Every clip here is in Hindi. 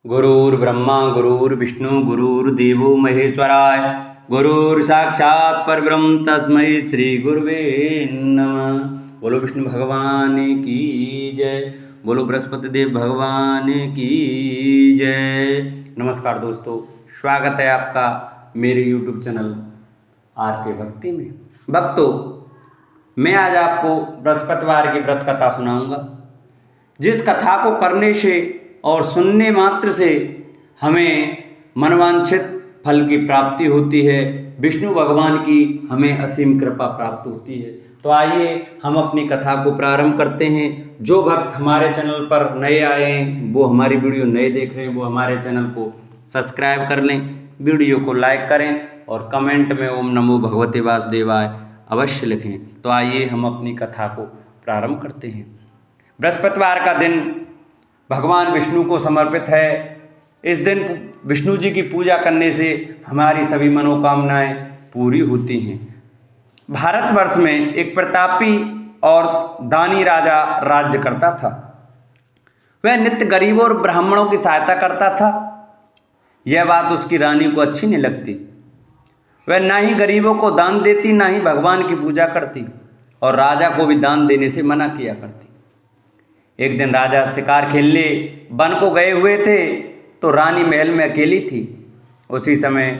गुरुर्ब्रह्मा गुरुर्विष्णु गुरुर्देवो महेश्वराय गुरुर्साक्षात् परब्रह्म तस्मै श्री गुरुवे नमः। बोलो विष्णु भगवान की जय, बोलो बृहस्पति देव भगवान की जय। नमस्कार दोस्तों, स्वागत है आपका मेरे YouTube चैनल आर के भक्ति में। भक्तों, मैं आज आपको बृहस्पतिवार की व्रत कथा सुनाऊंगा, जिस कथा को करने से और सुनने मात्र से हमें मनवांछित फल की प्राप्ति होती है, विष्णु भगवान की हमें असीम कृपा प्राप्त होती है। तो आइए हम अपनी कथा को प्रारंभ करते हैं। जो भक्त हमारे चैनल पर नए आए हैं, वो हमारी वीडियो नए देख रहे हैं, वो हमारे चैनल को सब्सक्राइब कर लें, वीडियो को लाइक करें और कमेंट में ओम नमो भगवते वासुदेवाय अवश्य लिखें। तो आइए हम अपनी कथा को प्रारंभ करते हैं। बृहस्पतिवार का दिन भगवान विष्णु को समर्पित है। इस दिन विष्णु जी की पूजा करने से हमारी सभी मनोकामनाएं पूरी होती हैं। भारतवर्ष में एक प्रतापी और दानी राजा राज्य करता था। वह नित्य गरीबों और ब्राह्मणों की सहायता करता था। यह बात उसकी रानी को अच्छी नहीं लगती। वह ना ही गरीबों को दान देती, ना ही भगवान की पूजा करती, और राजा को भी दान देने से मना किया करती। एक दिन राजा शिकार खेलने वन को गए हुए थे, तो रानी महल में अकेली थी। उसी समय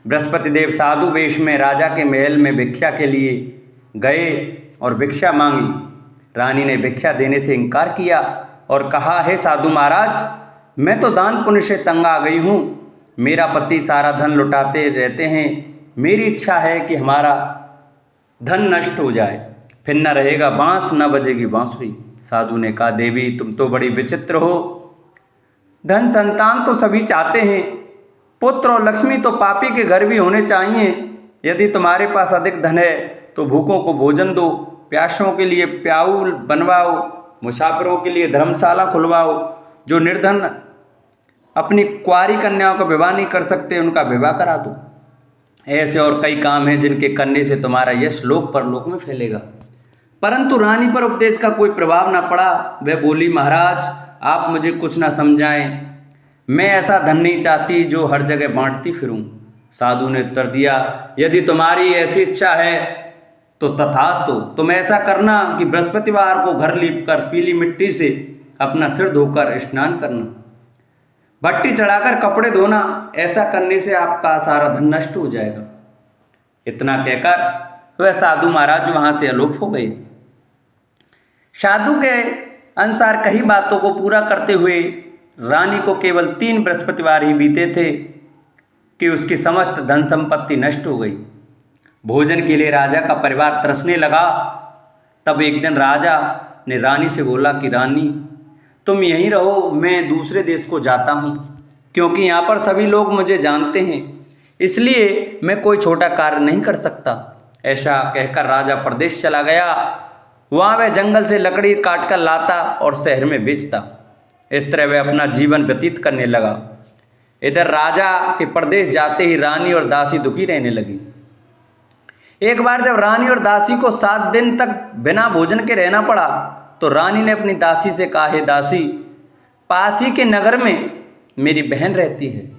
बृहस्पति देव साधु वेश में राजा के महल में भिक्षा के लिए गए और भिक्षा मांगी। रानी ने भिक्षा देने से इनकार किया और कहा, हे साधु महाराज, मैं तो दान पुण्य से तंग आ गई हूँ। मेरा पति सारा धन लुटाते रहते हैं। मेरी इच्छा है कि हमारा धन नष्ट हो जाए, फिर न रहेगा बांस, न बजेगी बांसुरी। साधु ने कहा, देवी तुम तो बड़ी विचित्र हो। धन संतान तो सभी चाहते हैं, पुत्र और लक्ष्मी तो पापी के घर भी होने चाहिए। यदि तुम्हारे पास अधिक धन है तो भूखों को भोजन दो, प्यासों के लिए प्याऊ बनवाओ, मुसाफिरों के लिए धर्मशाला खुलवाओ। जो निर्धन अपनी कुंवारी कन्याओं का विवाह नहीं कर सकते, उनका विवाह करा दो। ऐसे और कई काम हैं जिनके करने से तुम्हारा यश लोक परलोक में फैलेगा। परंतु रानी पर उपदेश का कोई प्रभाव न पड़ा। वह बोली, महाराज आप मुझे कुछ न समझाएं। मैं ऐसा धन नहीं चाहती जो हर जगह बांटती फिरूं। साधु ने उत्तर दिया, यदि तुम्हारी ऐसी इच्छा है तो तथास्तु। तुम ऐसा करना कि बृहस्पतिवार को घर लीपकर पीली मिट्टी से अपना सिर धोकर स्नान करना, भट्टी चढ़ाकर कपड़े धोना। ऐसा करने से आपका सारा धन नष्ट हो जाएगा। इतना कहकर वह साधु महाराज वहां से अलोप हो गए। साधु के अनुसार कई बातों को पूरा करते हुए रानी को केवल 3 बृहस्पतिवार ही बीते थे कि उसकी समस्त धन संपत्ति नष्ट हो गई। भोजन के लिए राजा का परिवार तरसने लगा। तब एक दिन राजा ने रानी से बोला कि रानी तुम यहीं रहो, मैं दूसरे देश को जाता हूँ, क्योंकि यहाँ पर सभी लोग मुझे जानते हैं, इसलिए मैं कोई छोटा कार्य नहीं कर सकता। ऐसा कहकर राजा प्रदेश चला गया। वहाँ वह जंगल से लकड़ी काट कर लाता और शहर में बेचता। इस तरह वह अपना जीवन व्यतीत करने लगा। इधर राजा के प्रदेश जाते ही रानी और दासी दुखी रहने लगी। एक बार जब रानी और दासी को 7 दिन तक बिना भोजन के रहना पड़ा, तो रानी ने अपनी दासी से कहा, हे दासी, पास ही के नगर में मेरी बहन रहती है,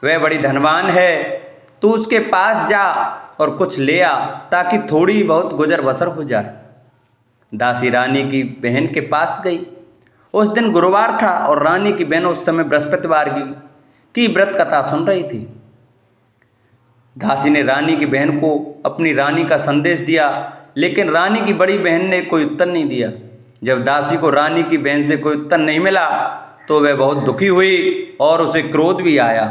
वह बड़ी धनवान है, तू उसके पास जा और कुछ ले आ, ताकि थोड़ी बहुत गुजर बसर हो जाए। दासी रानी की बहन के पास गई। उस दिन गुरुवार था और रानी की बहन उस समय बृहस्पतिवार की व्रत कथा सुन रही थी। दासी ने रानी की बहन को अपनी रानी का संदेश दिया, लेकिन रानी की बड़ी बहन ने कोई उत्तर नहीं दिया। जब दासी को रानी की बहन से कोई उत्तर नहीं मिला तो वह बहुत दुखी हुई और उसे क्रोध भी आया।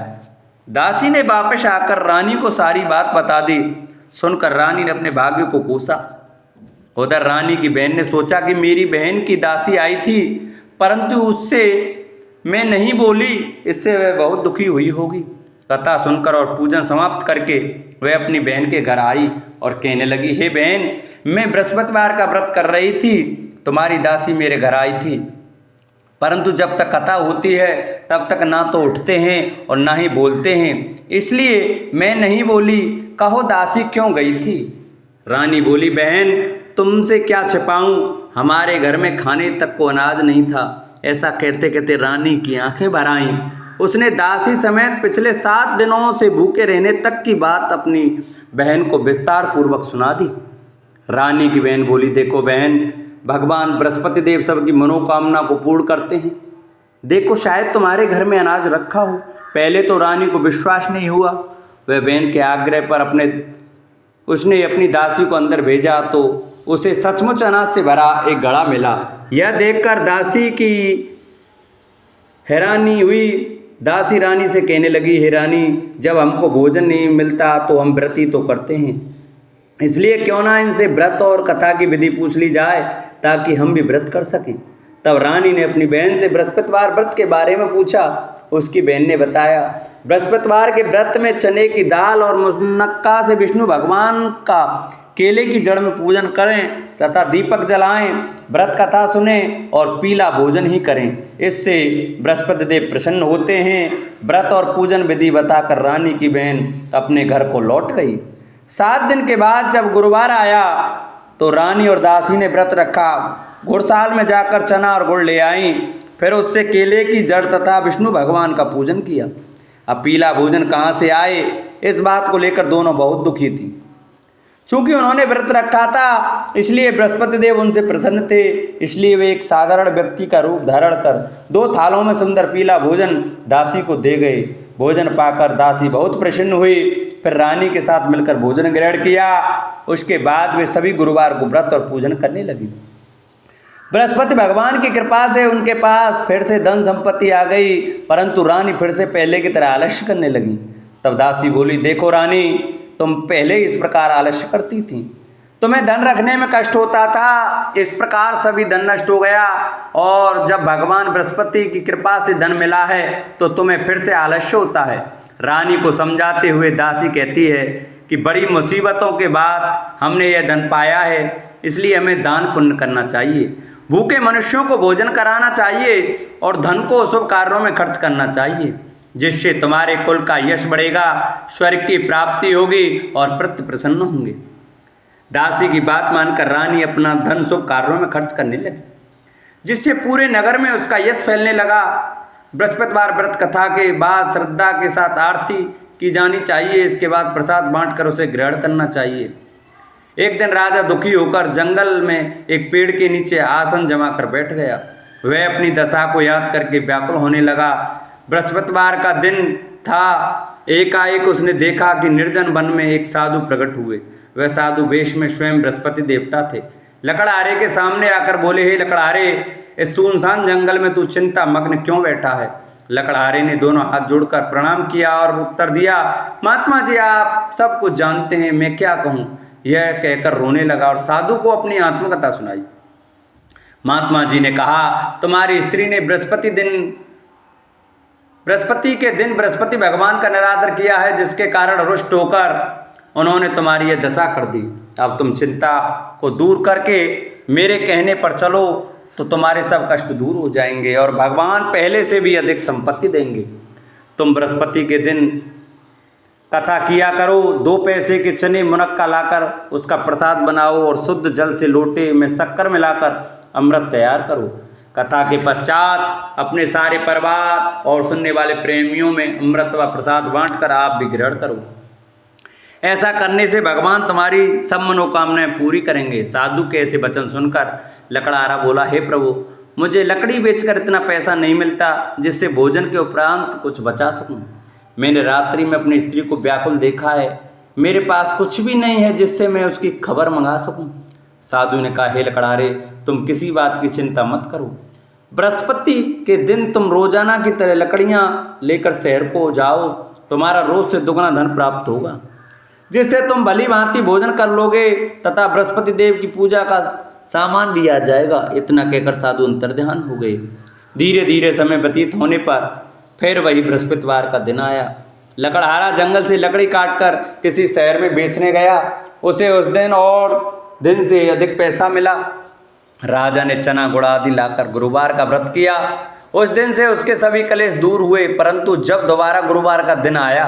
दासी ने वापस आकर रानी को सारी बात बता दी। सुनकर रानी ने अपने भाग्य को कोसा। उधर रानी की बहन ने सोचा कि मेरी बहन की दासी आई थी, परंतु उससे मैं नहीं बोली, इससे वह बहुत दुखी हुई होगी। कथा सुनकर और पूजन समाप्त करके वह अपनी बहन के घर आई और कहने लगी, हे बहन, मैं बृहस्पतिवार का व्रत कर रही थी, तुम्हारी दासी मेरे घर आई थी, परंतु जब तक कथा होती है तब तक ना तो उठते हैं और ना ही बोलते हैं, इसलिए मैं नहीं बोली। कहो दासी क्यों गई थी? रानी बोली, बहन तुमसे क्या छिपाऊं, हमारे घर में खाने तक को अनाज नहीं था। ऐसा कहते कहते रानी की आंखें भर आईं उसने दासी समेत पिछले 7 दिनों से भूखे रहने तक की बात अपनी बहन को विस्तार पूर्वक सुना दी। रानी की बहन बोली, देखो बहन, भगवान बृहस्पति देव सबकी मनोकामना को पूर्ण करते हैं। देखो शायद तुम्हारे घर में अनाज रखा हो। पहले तो रानी को विश्वास नहीं हुआ। वह बहन के आग्रह पर उसने अपनी दासी को अंदर भेजा तो उसे सचमुच अनाज से भरा एक घड़ा मिला। यह देखकर दासी की हैरानी हुई। दासी रानी से कहने लगी, हे रानी, जब हमको भोजन नहीं मिलता तो हम व्रत ही तो करते हैं, इसलिए क्यों ना इनसे व्रत और कथा की विधि पूछ ली जाए ताकि हम भी व्रत कर सकें। तब रानी ने अपनी बहन से बृहस्पतिवार व्रत के बारे में पूछा। उसकी बहन ने बताया, बृहस्पतिवार के व्रत में चने की दाल और मुनक्का से विष्णु भगवान का केले की जड़ में पूजन करें तथा दीपक जलाएं, व्रत कथा सुने और पीला भोजन ही करें। इससे बृहस्पति देव प्रसन्न होते हैं। व्रत और पूजन विधि बताकर रानी की बहन अपने घर को लौट गई। 7 दिन के बाद जब गुरुवार आया तो रानी और दासी ने व्रत रखा। घुड़साल में जाकर चना और गुड़ ले आई, फिर उससे केले की जड़ तथा विष्णु भगवान का पूजन किया। अब पीला भोजन कहाँ से आए, इस बात को लेकर दोनों बहुत दुखी थी। चूंकि उन्होंने व्रत रखा था इसलिए बृहस्पति देव उनसे प्रसन्न थे, इसलिए वे एक साधारण व्यक्ति का रूप धारण कर 2 थालों में सुंदर पीला भोजन दासी को दे गए। भोजन पाकर दासी बहुत प्रसन्न हुई। फिर रानी के साथ मिलकर भोजन ग्रहण किया। उसके बाद वे सभी गुरुवार को व्रत और पूजन करने लगी। बृहस्पति भगवान की कृपा से उनके पास फिर से धन संपत्ति आ गई, परंतु रानी फिर से पहले की तरह आलस्य करने लगी। तब दासी बोली, देखो रानी, तुम पहले इस प्रकार आलस्य करती थी, तुम्हें धन रखने में कष्ट होता था, इस प्रकार सभी धन नष्ट हो गया, और जब भगवान बृहस्पति की कृपा से धन मिला है तो तुम्हें फिर से आलस्य होता है। रानी को समझाते हुए दासी कहती है कि बड़ी मुसीबतों के बाद हमने यह धन पाया है, इसलिए हमें दान पुण्य करना चाहिए, भूखे मनुष्यों को भोजन कराना चाहिए और धन को शुभ कार्यों में खर्च करना चाहिए, जिससे तुम्हारे कुल का यश बढ़ेगा, स्वर्ग की प्राप्ति होगी और पितृ प्रसन्न होंगे। दासी की बात मानकर रानी अपना धन शुभ कार्यों में खर्च करने लगी, जिससे पूरे नगर में उसका यश फैलने लगा। बृहस्पतिवार व्रत कथा के बाद श्रद्धा के साथ आरती की जानी चाहिए। इसके बाद प्रसाद बांटकर उसे ग्रहण करना चाहिए। एक दिन राजा दुखी होकर जंगल में एक पेड़ के नीचे आसन जमा कर बैठ गया। वह अपनी दशा को याद करके व्याकुल होने लगा। बृहस्पतिवार का दिन था। एकाएक उसने देखा कि निर्जन वन में एक साधु प्रकट हुए। वह साधु वेश में स्वयं बृहस्पति देवता थे। लकड़हारे के सामने आकर बोले, हे लकड़हारे, इस सुनसान जंगल में तू चिंता मग्न क्यों बैठा है? लकड़हारे ने दोनों हाथ जोड़कर प्रणाम किया और उत्तर दिया, महात्मा जी, आप सब कुछ जानते हैं, मैं क्या कहूँ? यह कहकर रोने लगा और साधु को अपनी आत्मकथा सुनाई। महात्मा जी ने कहा, तुम्हारी स्त्री ने बृहस्पति के दिन बृहस्पति भगवान का निरादर किया है, जिसके कारण रुष्ट होकर उन्होंने तुम्हारी यह दशा कर दी। अब तुम चिंता को दूर करके मेरे कहने पर चलो तो तुम्हारे सब कष्ट दूर हो जाएंगे और भगवान पहले से भी अधिक संपत्ति देंगे। तुम बृहस्पति के दिन कथा किया करो। 2 पैसे के चने मुनक्का लाकर उसका प्रसाद बनाओ और शुद्ध जल से लोटे में शक्कर मिलाकर अमृत तैयार करो। कथा के पश्चात अपने सारे परिवार और सुनने वाले प्रेमियों में अमृत व प्रसाद बांटकर आप भी ग्रहण करो। ऐसा करने से भगवान तुम्हारी सब मनोकामनाएं पूरी करेंगे। साधु के ऐसे वचन सुनकर लकड़हारा बोला, हे प्रभु, मुझे लकड़ी बेचकर इतना पैसा नहीं मिलता जिससे भोजन के उपरांत कुछ बचा सकूं। मैंने रात्रि में अपनी स्त्री को व्याकुल देखा है। मेरे पास कुछ भी नहीं है जिससे मैं उसकी खबर मंगा सकूं। साधु ने कहा, हे लकड़हारे, तुम किसी बात की चिंता मत करो। बृहस्पति के दिन तुम रोजाना की तरह लकड़ियां लेकर शहर को जाओ। तुम्हारा रोज से दुगना धन प्राप्त होगा, जिससे तुम भली भांति भोजन कर लोगे तथा बृहस्पति देव की पूजा का सामान भी आ जाएगा। इतना कहकर साधु अंतर्ध्यान हो गए। धीरे धीरे समय व्यतीत होने पर फिर वही बृहस्पतिवार का दिन आया। लकड़हारा जंगल से लकड़ी काटकर किसी शहर में बेचने गया। उसे उस दिन और दिन से अधिक पैसा मिला। राजा ने चना गुड़ आदि लाकर गुरुवार का व्रत किया। उस दिन से उसके सभी कलेश दूर हुए, परंतु जब दोबारा गुरुवार का दिन आया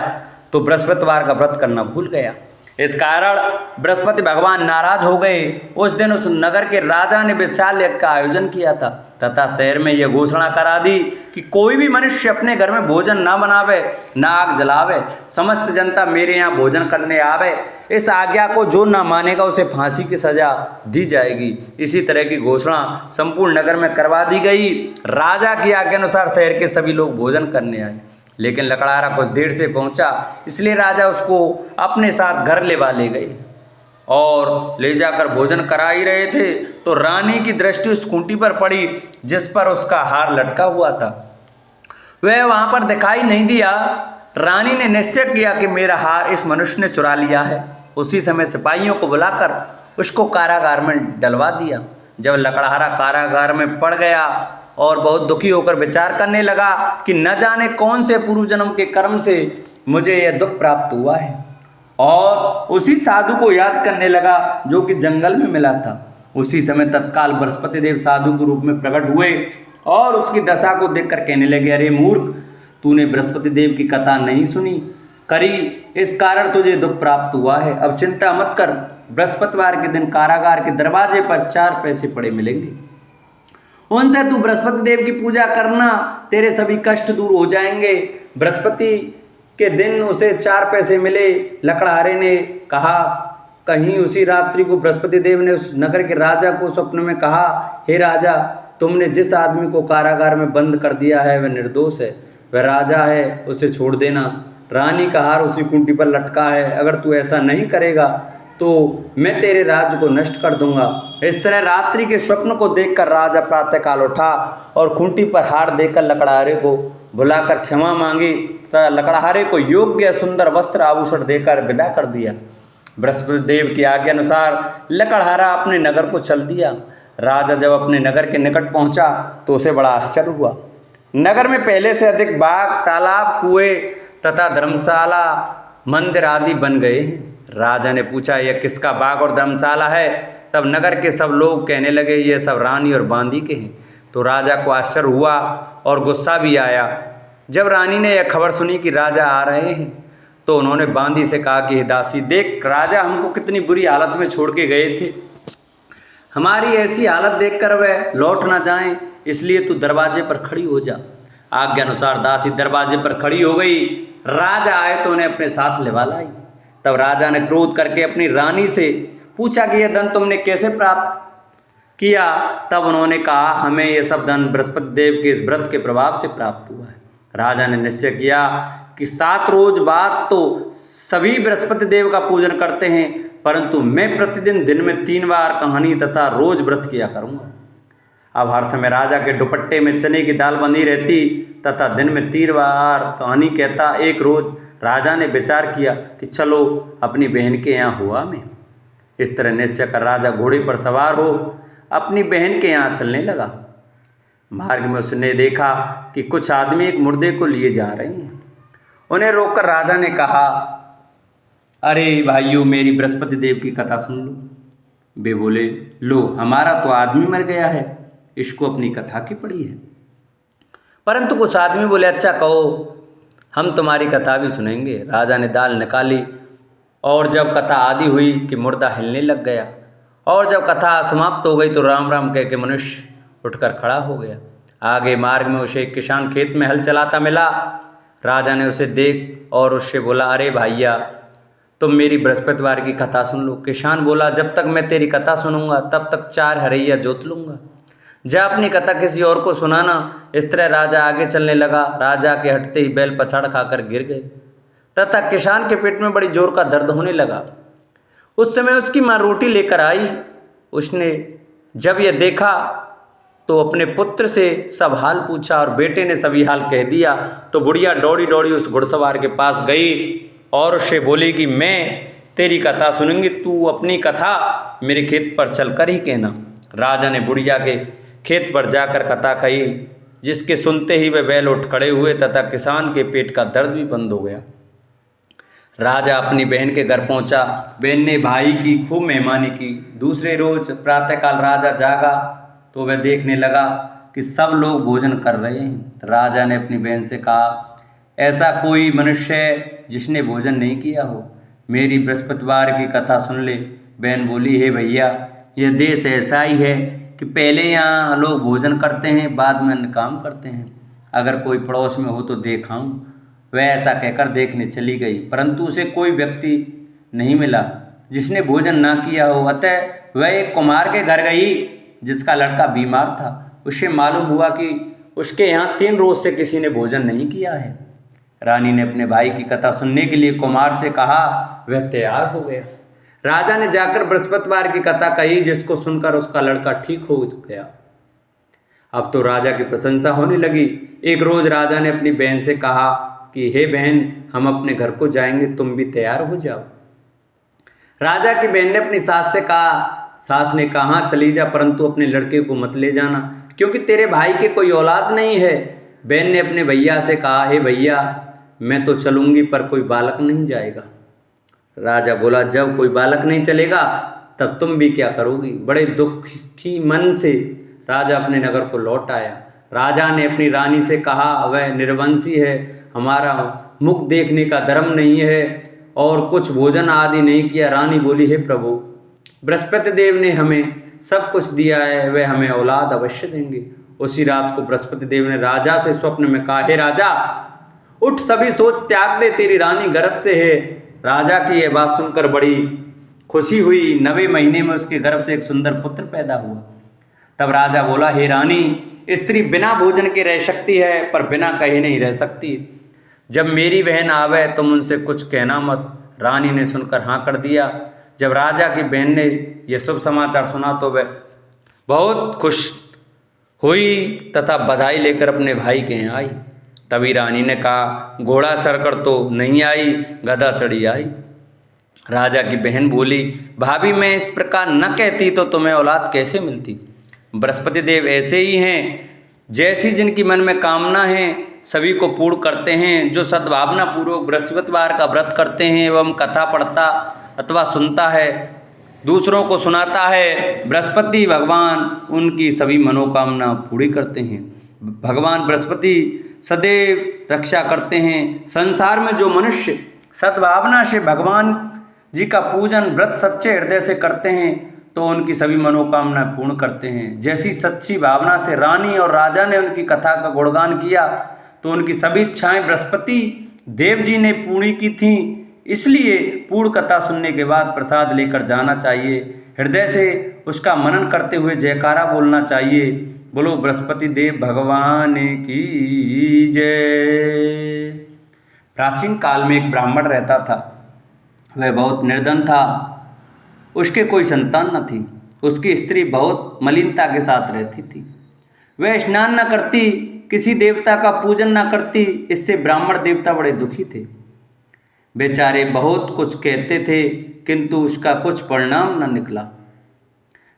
तो बृहस्पतिवार का व्रत करना भूल गया। इस कारण बृहस्पति भगवान नाराज हो गए। उस दिन उस नगर के राजा ने विशाल यज्ञ का आयोजन किया था तथा शहर में यह घोषणा करा दी कि कोई भी मनुष्य अपने घर में भोजन न बनावे, न आग जलावे, समस्त जनता मेरे यहाँ भोजन करने आवे। इस आज्ञा को जो न मानेगा उसे फांसी की सजा दी जाएगी। इसी तरह की घोषणा संपूर्ण नगर में करवा दी गई। राजा की आज्ञा अनुसार शहर के सभी लोग भोजन करने आए, लेकिन लकड़हारा कुछ देर से पहुंचा, इसलिए राजा उसको अपने साथ घर ले गए और ले जाकर भोजन करा ही रहे थे तो रानी की दृष्टि उस खूंटी पर पड़ी जिस पर उसका हार लटका हुआ था। वह वहां पर दिखाई नहीं दिया। रानी ने निश्चय किया कि मेरा हार इस मनुष्य ने चुरा लिया है। उसी समय सिपाहियों को बुलाकर उसको कारागार में डलवा दिया। जब लकड़हारा कारागार में पड़ गया और बहुत दुखी होकर विचार करने लगा कि न जाने कौन से पूर्व जन्म के कर्म से मुझे यह दुख प्राप्त हुआ है, और उसी साधु को याद करने लगा जो कि जंगल में मिला था। उसी समय तत्काल बृहस्पति देव साधु के रूप में प्रकट हुए और उसकी दशा को देखकर कहने लगे, अरे मूर्ख, तूने बृहस्पति देव की कथा नहीं सुनी करी, इस कारण तुझे दुख प्राप्त हुआ है। अब चिंता मत कर, बृहस्पतिवार के दिन कारागार के दरवाजे पर 4 पैसे पड़े मिलेंगे, उनसे तू बृहस्पति देव की पूजा करना, तेरे सभी कष्ट दूर हो जाएंगे। बृहस्पति के दिन उसे 4 पैसे मिले। लकड़हारे ने कहा, कहीं उसी रात्रि को बृहस्पति देव ने उस नगर के राजा को स्वप्न में कहा, हे राजा, तुमने जिस आदमी को कारागार में बंद कर दिया है वह निर्दोष है, वह राजा है, उसे छोड़ देना। रानी का हार उसी कुंटी पर लटका है, अगर तू ऐसा नहीं करेगा तो मैं तेरे राज्य को नष्ट कर दूंगा। इस तरह रात्रि के स्वप्न को देखकर राजा प्रातःकाल उठा और खूंटी पर हार देकर लकड़हारे को बुलाकर क्षमा मांगी तथा लकड़हारे को योग्य सुंदर वस्त्र आभूषण देकर विदा कर दिया। बृहस्पति देव की आज्ञा अनुसार लकड़हारा अपने नगर को चल दिया। राजा जब अपने नगर के निकट पहुंचा तो उसे बड़ा आश्चर्य हुआ। नगर में पहले से अधिक बाग, तालाब, कुएं तथा धर्मशाला, मंदिर आदि बन गए हैं। राजा ने पूछा, यह किसका बाग और धर्मशाला है? तब नगर के सब लोग कहने लगे, ये सब रानी और बांदी के हैं। तो राजा को आश्चर्य हुआ और गुस्सा भी आया। जब रानी ने यह खबर सुनी कि राजा आ रहे हैं तो उन्होंने बांदी से कहा कि दासी, देख, राजा हमको कितनी बुरी हालत में छोड़ के गए थे, हमारी ऐसी हालत देखकर वह लौट ना जाएं, इसलिए तू दरवाजे पर खड़ी हो जा। आज्ञा अनुसार दासी दरवाजे पर खड़ी हो गई। राजा आए तो उन्हें अपने साथ लिवा लाई। तब राजा ने क्रोध करके अपनी रानी से पूछा कि यह धन तुमने कैसे प्राप्त किया? तब उन्होंने कहा, हमें यह सब धन बृहस्पति देव के इस व्रत के प्रभाव से प्राप्त हुआ है। राजा ने निश्चय किया कि 7 रोज बाद तो सभी बृहस्पति देव का पूजन करते हैं, परंतु मैं प्रतिदिन दिन में 3 बार कहानी तथा रोज व्रत किया करूँगा। अब हर समय राजा के दुपट्टे में चने की दाल बंधी रहती तथा दिन में 3 बार कहानी कहता। एक रोज राजा ने विचार किया कि चलो अपनी बहन के यहाँ हुआ मैं। इस तरह निश्चय कर राजा घोड़े पर सवार हो अपनी बहन के यहाँ चलने लगा। मार्ग में उसने देखा कि कुछ आदमी एक मुर्दे को लिए जा रहे हैं। उन्हें रोककर राजा ने कहा, अरे भाइयों, मेरी बृहस्पति देव की कथा सुन लो। वे बोले, लो, हमारा तो आदमी मर गया है, इसको अपनी कथा की पड़ी है। परंतु कुछ आदमी बोले, अच्छा कहो, हम तुम्हारी कथा भी सुनेंगे। राजा ने दाल निकाली और जब कथा आदि हुई कि मुर्दा हिलने लग गया, और जब कथा समाप्त हो गई तो राम राम कह के मनुष्य उठकर खड़ा हो गया। आगे मार्ग में उसे एक किसान खेत में हल चलाता मिला। राजा ने उसे देख और उससे बोला, अरे भैया, तुम मेरी बृहस्पतिवार की कथा सुन लो। किसान बोला, जब तक मैं तेरी कथा सुनूंगा तब तक 4 हरैया जोत लूँगा, जा अपनी कथा किसी और को सुनाना। इस तरह राजा आगे चलने लगा। राजा के हटते ही बैल पछाड़ खाकर गिर गए तथा किसान के पेट में बड़ी जोर का दर्द होने लगा। उस समय उसकी माँ रोटी लेकर आई। उसने जब यह देखा तो अपने पुत्र से सब हाल पूछा और बेटे ने सभी हाल कह दिया। तो बुढ़िया दौड़ी दौड़ी उस घुड़सवार के पास गई और उससे बोली कि मैं तेरी कथा सुनूंगी, तू अपनी कथा मेरे खेत पर चलकर ही कहना। राजा ने बुढ़िया के खेत पर जाकर कथा कही, जिसके सुनते ही वे बैल उठ खड़े हुए तथा किसान के पेट का दर्द भी बंद हो गया। राजा अपनी बहन के घर पहुंचा। बहन ने भाई की खूब मेहमानी की। दूसरे रोज प्रातःकाल राजा जागा तो वह देखने लगा कि सब लोग भोजन कर रहे हैं। राजा ने अपनी बहन से कहा, ऐसा कोई मनुष्य है जिसने भोजन नहीं किया हो? मेरी बृहस्पतिवार की कथा सुन ले। बहन बोली, हे भैया, यह देश ऐसा ही है कि पहले यहाँ लोग भोजन करते हैं, बाद में अन्य काम करते हैं। अगर कोई पड़ोस में हो तो देखाऊं। वह ऐसा कहकर देखने चली गई, परंतु उसे कोई व्यक्ति नहीं मिला जिसने भोजन ना किया हो। अतः वह एक कुम्हार के घर गई जिसका लड़का बीमार था। उसे मालूम हुआ कि उसके यहाँ 3 रोज से किसी ने भोजन नहीं किया है। रानी ने अपने भाई की कथा सुनने के लिए कुम्हार से कहा। वह तैयार हो गया। राजा ने जाकर बृहस्पतिवार की कथा कही, जिसको सुनकर उसका लड़का ठीक हो गया। अब तो राजा की प्रशंसा होने लगी। एक रोज राजा ने अपनी बहन से कहा कि हे बहन, हम अपने घर को जाएंगे, तुम भी तैयार हो जाओ। राजा की बहन ने अपनी सास से कहा। सास ने कहा, हाँ चली जा, परंतु अपने लड़के को मत ले जाना, क्योंकि तेरे भाई के कोई औलाद नहीं है। बहन ने अपने भैया से कहा, हे भैया, मैं तो चलूंगी, पर कोई बालक नहीं जाएगा। राजा बोला, जब कोई बालक नहीं चलेगा तब तुम भी क्या करोगी। बड़े दुखी मन से राजा अपने नगर को लौट आया। राजा ने अपनी रानी से कहा, वह निर्वंशी है, हमारा मुख देखने का धर्म नहीं है और कुछ भोजन आदि नहीं किया। रानी बोली, हे प्रभु, बृहस्पति देव ने हमें सब कुछ दिया है, वह हमें औलाद अवश्य देंगे। उसी रात को बृहस्पति देव ने राजा से स्वप्न में कहा, हे राजा, उठ, सभी सोच त्याग दे, तेरी रानी गर्भ से है। राजा की यह बात सुनकर बड़ी खुशी हुई। 9वें महीने में उसके गर्भ से एक सुंदर पुत्र पैदा हुआ। तब राजा बोला, हे रानी, स्त्री बिना भोजन के रह सकती है, पर बिना कहे नहीं रह सकती। जब मेरी बहन आवे तुम उनसे कुछ कहना मत। रानी ने सुनकर हाँ कर दिया। जब राजा की बहन ने यह शुभ समाचार सुना तो वह बहुत खुश हुई तथा बधाई लेकर अपने भाई के यहाँ आई। तभी रानी ने कहा, घोड़ा चढ़कर तो नहीं आई, गधा चढ़ी आई। राजा की बहन बोली, भाभी, मैं इस प्रकार न कहती तो तुम्हें औलाद कैसे मिलती। बृहस्पति देव ऐसे ही हैं, जैसी जिनकी मन में कामना है सभी को पूर्ण करते हैं। जो सद्भावना पूर्वक बृहस्पतिवार का व्रत करते हैं एवं कथा पढ़ता अथवा सुनता है, दूसरों को सुनाता है, बृहस्पति भगवान उनकी सभी मनोकामना पूरी करते हैं। भगवान बृहस्पति सदैव रक्षा करते हैं। संसार में जो मनुष्य सद्भावना से भगवान जी का पूजन व्रत सच्चे हृदय से करते हैं तो उनकी सभी मनोकामना पूर्ण करते हैं। जैसी सच्ची भावना से रानी और राजा ने उनकी कथा का गुणगान किया तो उनकी सभी इच्छाएं बृहस्पति देव जी ने पूरी की थीं। इसलिए पूर्ण कथा सुनने के बाद प्रसाद लेकर जाना चाहिए। हृदय से उसका मनन करते हुए जयकारा बोलना चाहिए। बोलो बृहस्पति देव भगवान की जय। प्राचीन काल में एक ब्राह्मण रहता था। वह बहुत निर्धन था। उसके कोई संतान न थी। उसकी स्त्री बहुत मलिनता के साथ रहती थी। वह स्नान न करती, किसी देवता का पूजन न करती। इससे ब्राह्मण देवता बड़े दुखी थे। बेचारे बहुत कुछ कहते थे, किंतु उसका कुछ परिणाम न निकला।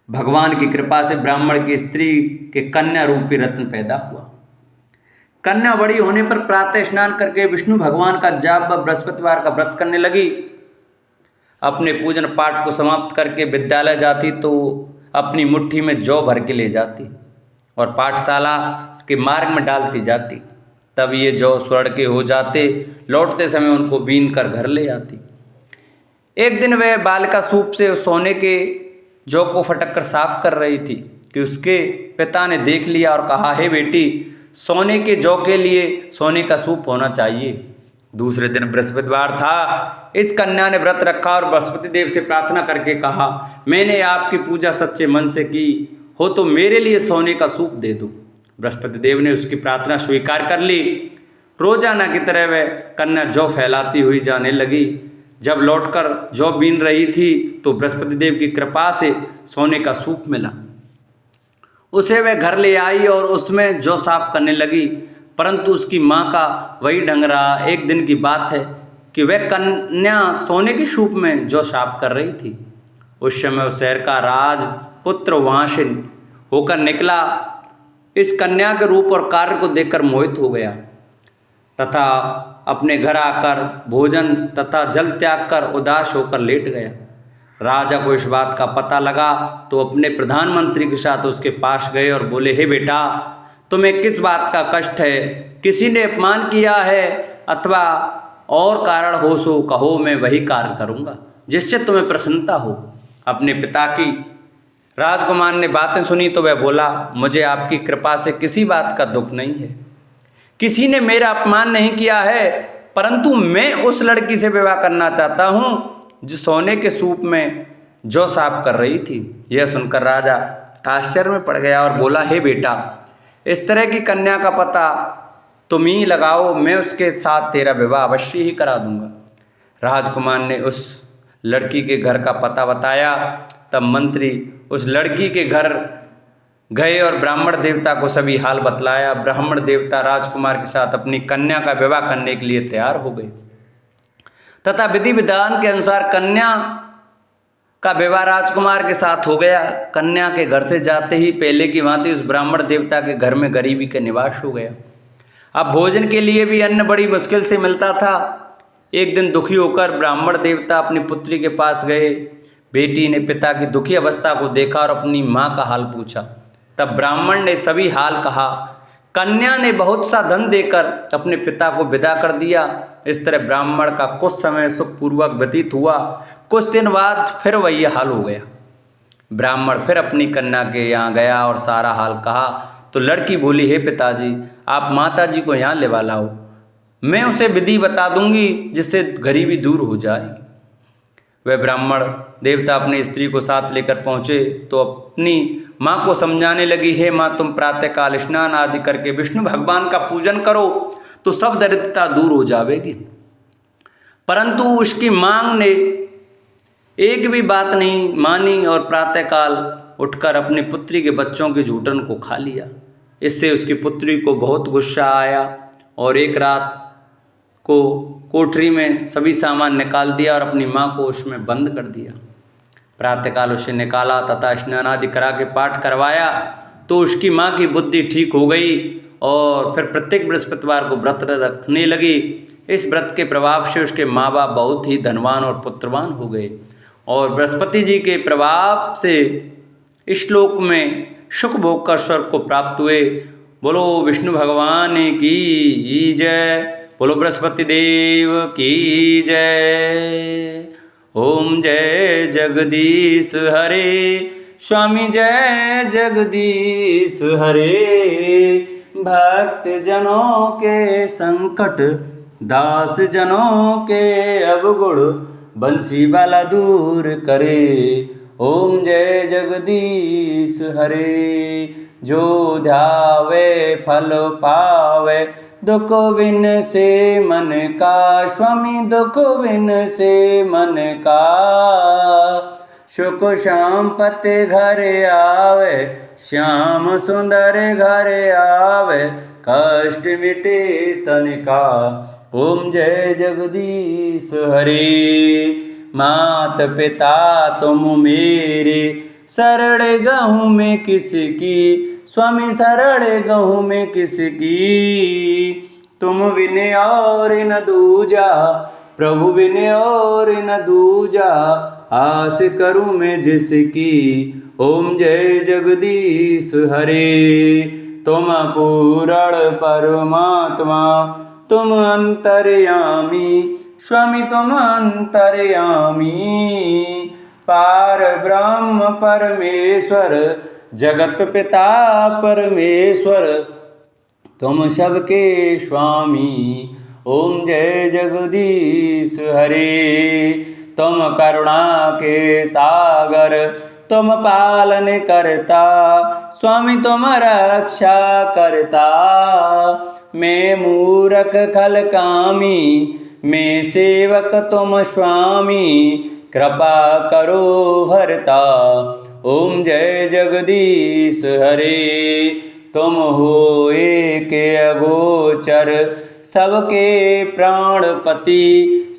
भगवान की कृपा से ब्राह्मण की स्त्री के कन्या रूपी रत्न पैदा हुआ। कन्या बड़ी होने पर प्रातः स्नान करके विष्णु भगवान का जाप व बृहस्पतिवार का व्रत करने लगी। अपने पूजन पाठ को समाप्त करके विद्यालय जाती तो अपनी मुट्ठी में जौ भर के ले जाती और पाठशाला के मार्ग में डालती जाती। तब ये जौ स्वर्ण के हो जाते। लौटते समय उनको बीन कर घर ले आती। एक दिन वह बालिका सूप से सोने के जौ को फटक कर साफ कर रही थी कि उसके पिता ने देख लिया और कहा, हे बेटी, सोने के जौ के लिए सोने का सूप होना चाहिए। दूसरे दिन बृहस्पतिवार था। इस कन्या ने व्रत रखा और बृहस्पति देव से प्रार्थना करके कहा, मैंने आपकी पूजा सच्चे मन से की हो तो मेरे लिए सोने का सूप दे दो। बृहस्पति देव ने उसकी प्रार्थना स्वीकार कर ली। रोजाना की तरह वह कन्या जौ फैलाती हुई जाने लगी। जब लौटकर जौ बीन रही थी तो बृहस्पति देव की कृपा से सोने का सूप मिला। उसे वह घर ले आई और उसमें जौ साफ करने लगी, परंतु उसकी माँ का वही ढंग रहा। एक दिन की बात है कि वह कन्या सोने के सूप में जौ साफ कर रही थी। उस समय उस शहर का राजपुत्र वहाँ से होकर निकला। इस कन्या के रूप और कार्य को देखकर मोहित हो गया तथा अपने घर आकर भोजन तथा जल त्याग कर उदास होकर लेट गया। राजा को इस बात का पता लगा तो अपने प्रधानमंत्री के साथ उसके पास गए और बोले, हे बेटा, तुम्हें किस बात का कष्ट है? किसी ने अपमान किया है अथवा और कारण हो सो कहो, मैं वही कार्य करूँगा जिससे तुम्हें प्रसन्नता हो। अपने पिता की राजकुमार ने बातें सुनी तो वह बोला, मुझे आपकी कृपा से किसी बात का दुख नहीं है, किसी ने मेरा अपमान नहीं किया है, परंतु मैं उस लड़की से विवाह करना चाहता हूँ जो सोने के सूप में जौ साफ कर रही थी। यह सुनकर राजा आश्चर्य में पड़ गया और बोला, हे बेटा, इस तरह की कन्या का पता तुम ही लगाओ, मैं उसके साथ तेरा विवाह अवश्य ही करा दूंगा। राजकुमार ने उस लड़की के घर का पता बताया। तब मंत्री उस लड़की के घर गए और ब्राह्मण देवता को सभी हाल बतलाया। ब्राह्मण देवता राजकुमार के साथ अपनी कन्या का विवाह करने के लिए तैयार हो गए तथा विधि विधान के अनुसार कन्या का विवाह राजकुमार के साथ हो गया। कन्या के घर से जाते ही पहले की भांति उस ब्राह्मण देवता के घर में गरीबी का निवास हो गया। अब भोजन के लिए भी अन्न बड़ी मुश्किल से मिलता था। एक दिन दुखी होकर ब्राह्मण देवता अपनी पुत्री के पास गए। बेटी ने पिता की दुखी अवस्था को देखा और अपनी माँ का हाल पूछा। तब ब्राह्मण ने सभी हाल कहा। कन्या ने बहुत सा धन देकर अपने पिता को विदा कर दिया। इस तरह ब्राह्मण का कुछ समय सुखपूर्वक व्यतीत हुआ। कुछ दिन बाद फिर वही हाल हो गया। ब्राह्मण फिर अपनी कन्या के यहाँ गया और सारा हाल कहा तो लड़की बोली, हे पिताजी, आप माताजी को यहाँ ले लाओ, मैं उसे विधि बता दूंगी जिससे गरीबी दूर हो जाएगी। वह ब्राह्मण देवता अपनी स्त्री को साथ लेकर पहुँचे तो अपनी माँ को समझाने लगी, हे माँ, तुम प्रातःकाल स्नान आदि करके विष्णु भगवान का पूजन करो तो सब दरिद्रता दूर हो जाएगी। परंतु उसकी मांग ने एक भी बात नहीं मानी और प्रातःकाल उठकर अपनी पुत्री के बच्चों के झूठन को खा लिया। इससे उसकी पुत्री को बहुत गुस्सा आया और एक रात को कोठरी में सभी सामान निकाल दिया और अपनी माँ को उसमें बंद कर दिया। प्रातःकाल उसे निकाला तथा स्नान आदि करा के पाठ करवाया तो उसकी माँ की बुद्धि ठीक हो गई और फिर प्रत्येक बृहस्पतिवार को व्रत रखने लगी। इस व्रत के प्रभाव से उसके माँ बाप बहुत ही धनवान और पुत्रवान हो गए और बृहस्पति जी के प्रभाव से इस श्लोक में सुख भोग कर स्वर्ग को प्राप्त हुए। बोलो विष्णु भगवान की जय, बोलो बृहस्पति देव की जय। ओम जय जगदीश हरे, स्वामी जय जगदीश हरे। भक्त जनों के संकट, दास जनों के अवगुण, बंसी वाला दूर करे। ओम जय जगदीश हरे। जो ध्यावे फल पावे, दुख विन से मन का, स्वामी दुख विन से मन का। सुख संपत्ति घर आवे, श्याम सुंदर घर आवे, कष्ट मिटे तन का। ओम जय जगदीश हरे। मात पिता तुम मेरे, शरण गहूँ में किसकी, स्वामी शरण गहूँ में किसकी। तुम बिन और न दूजा, प्रभु बिन और न दूजा, आस करूँ मैं जिसकी। ओम जय जगदीश हरे। तुम पूर्ण परमात्मा, तुम अंतर्यामी, स्वामी तुम अंतर्यामी। पार ब्रह्म परमेश्वर, जगत पिता परमेश्वर, तुम सबके स्वामी। ओम जय जगदीश हरे। तुम करुणा के सागर, तुम पालन करता, स्वामी तुम रक्षा करता। मैं मूरख खल कामी, मैं सेवक तुम स्वामी, कृपा करो हरता। ओम जय जगदीश हरे। तुम हो एक अगोचर, सबके प्राणपति,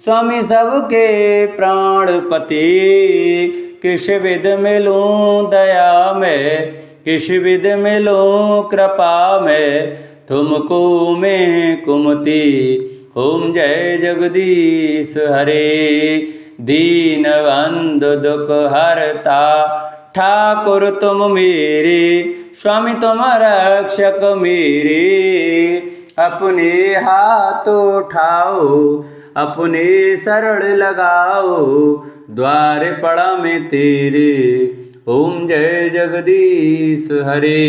स्वामी सबके प्राणपति। किस विध मिलूं दया में, किस विध मिलूं कृपा में, तुमको मैं कुमति। ओम जय जगदीश हरे। दीन बंधु दुख हरता, ठाकुर तुम मेरे, स्वामी तुम रक्षक मेरे। अपने हाथ उठाओ, अपने शरण लगाओ, द्वार पड़ा में तेरे। ओम जय जगदीश हरे।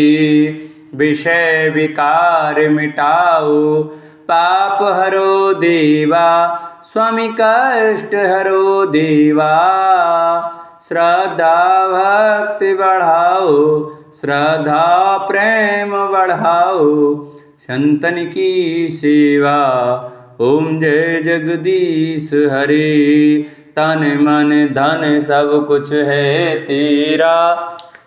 विषय विकार मिटाओ, पाप हरो देवा, स्वामी कष्ट हरो देवा। श्रद्धा भक्ति बढ़ाओ, श्रद्धा प्रेम बढ़ाओ, संतन की सेवा। ओम जय जगदीश हरे। तन मन धन सब कुछ है तेरा,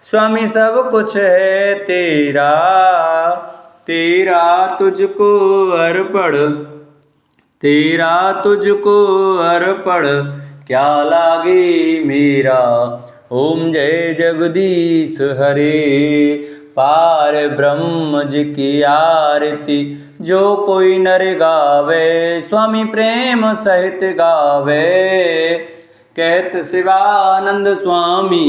स्वामी सब कुछ है तेरा। तेरा तुझको अर्पण, तेरा तुझको अर्पण, क्या लागे मेरा। ओम जय जगदीश हरे। पार ब्रह्म जी की आरती जो कोई नर गावे, स्वामी प्रेम सहित गावे। कहत शिवानंद स्वामी,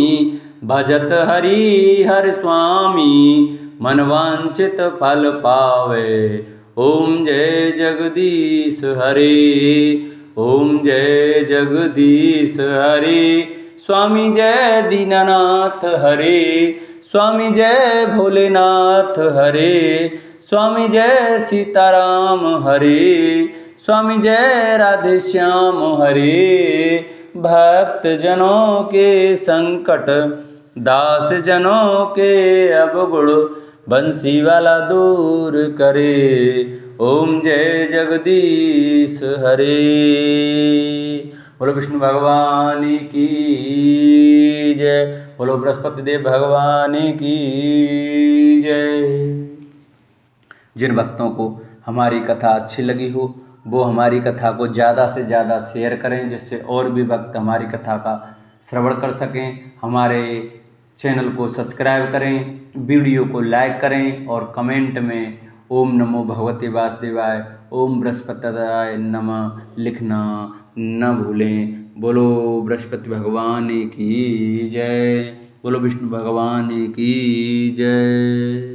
भजत हरि हर स्वामी, मनवांचित फल पावे। ओम जय जगदीश हरे। ओम जय जगदीश हरे। स्वामी जय दीनानाथ हरे। स्वामी जय भोलेनाथ हरे। स्वामी जय सीताराम हरे। स्वामी जय राधे श्याम हरे। भक्त जनों के संकट, दास जनों के अवगुण, बंसी वाला दूर करे। ओम जय जगदीश हरे। बोलो विष्णु भगवान की जय। बोलो बृहस्पति देव भगवान की जय। जिन भक्तों को हमारी कथा अच्छी लगी हो वो हमारी कथा को ज़्यादा से ज़्यादा शेयर करें, जिससे और भी भक्त हमारी कथा का श्रवण कर सकें। हमारे चैनल को सब्सक्राइब करें, वीडियो को लाइक करें और कमेंट में ओम नमो भगवते वासुदेवाय, ओम बृहस्पतिदाय नमः लिखना न भूलें। बोलो बृहस्पति भगवान की जय। बोलो विष्णु भगवान की जय।